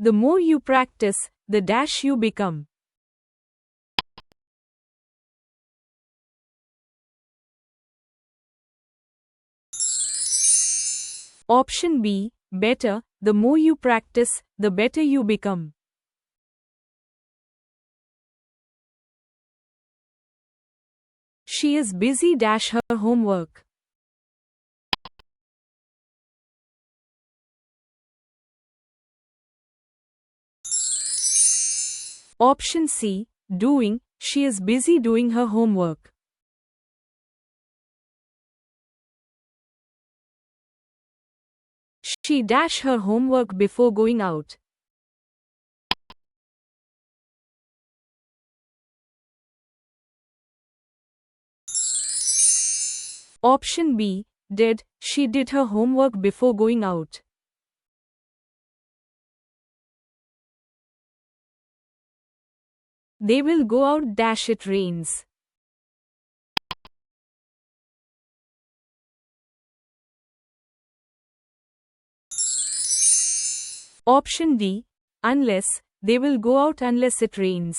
The more you practice, the dash you become. Option B, better, the more you practice, the better you become. She is busy dash her homework. Option C, doing, she is busy doing her homework. She dash her homework before going out. Option B, did, she did her homework before going out. They will go out dash it rains. Option D, unless, they will go out unless it rains.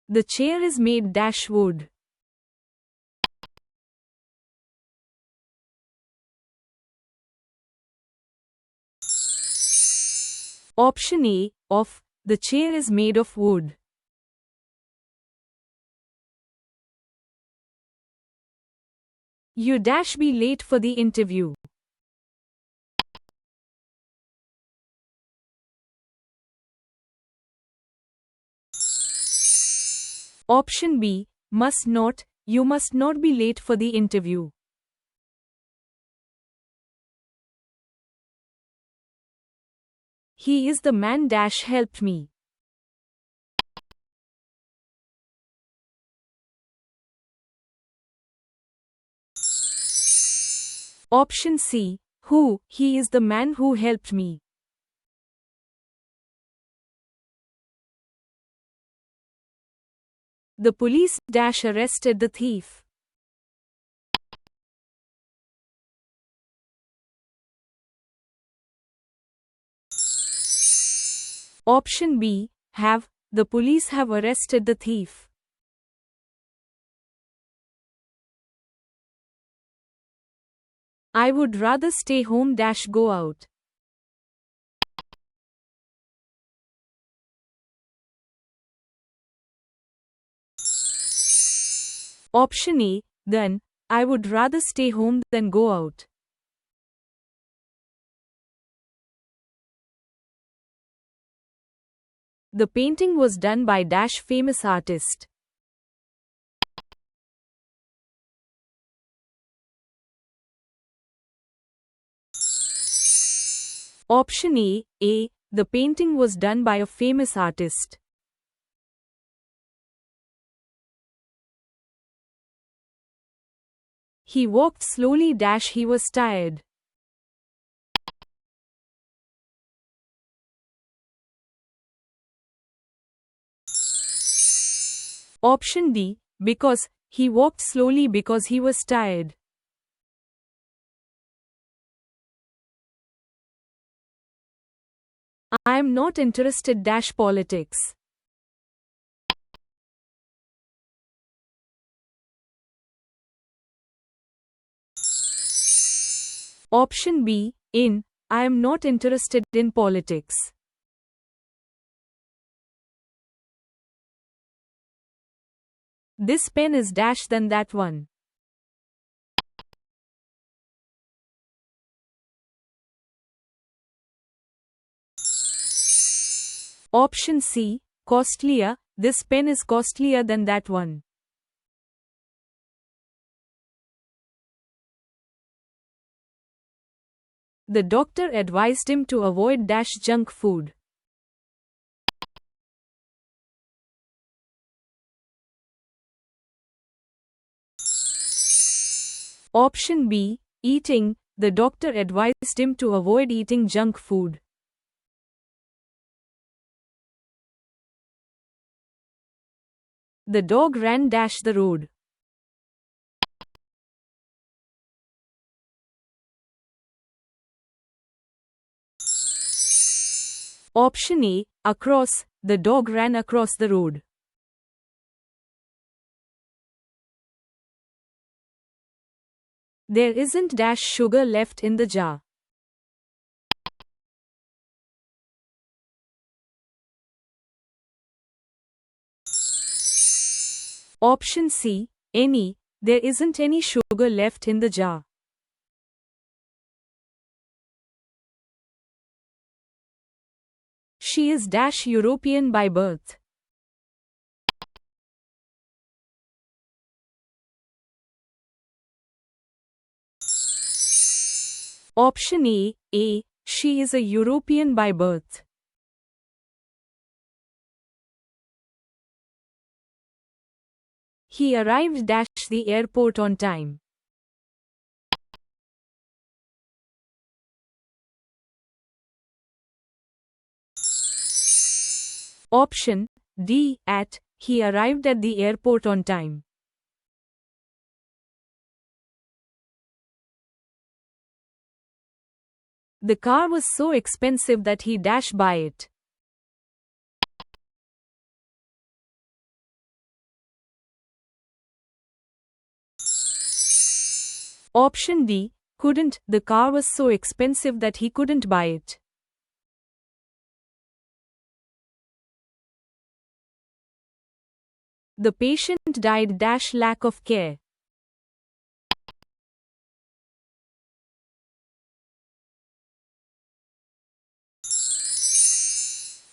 The chair is made dash wood. Option A, of, the chair is made of wood. You dash be late for the interview. Option B, must not, you must not be late for the interview. He is the man dash helped me. Option C, who, he is the man who helped me. The police dash arrested the thief. Option B, have, the police have arrested the thief. I would rather stay home dash go out. Option A, then, I would rather stay home than go out. The painting was done by dash famous artist. Option A, the painting was done by a famous artist. He walked slowly dash he was tired. Option D, because, he walked slowly because he was tired. I am not interested dash politics. Option B, in, I am not interested in politics. This pen is dash than that one. Option C, costlier, this pen is costlier than that one. The doctor advised him to avoid dash junk food. Option B, eating, the doctor advised him to avoid eating junk food. The dog ran dash the road. Option A, across, the dog ran across the road. There isn't dash sugar left in the jar. Option C, any, there isn't any sugar left in the jar. She is dash European by birth. Option A, she is a European by birth. He arrived dash the airport on time. Option D, at, he arrived at the airport on time. The car was so expensive that he dash buy it. Option D, couldn't, the car was so expensive that he couldn't buy it. The patient died dash lack of care.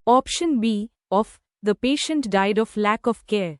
Option B, of, the patient died of lack of care.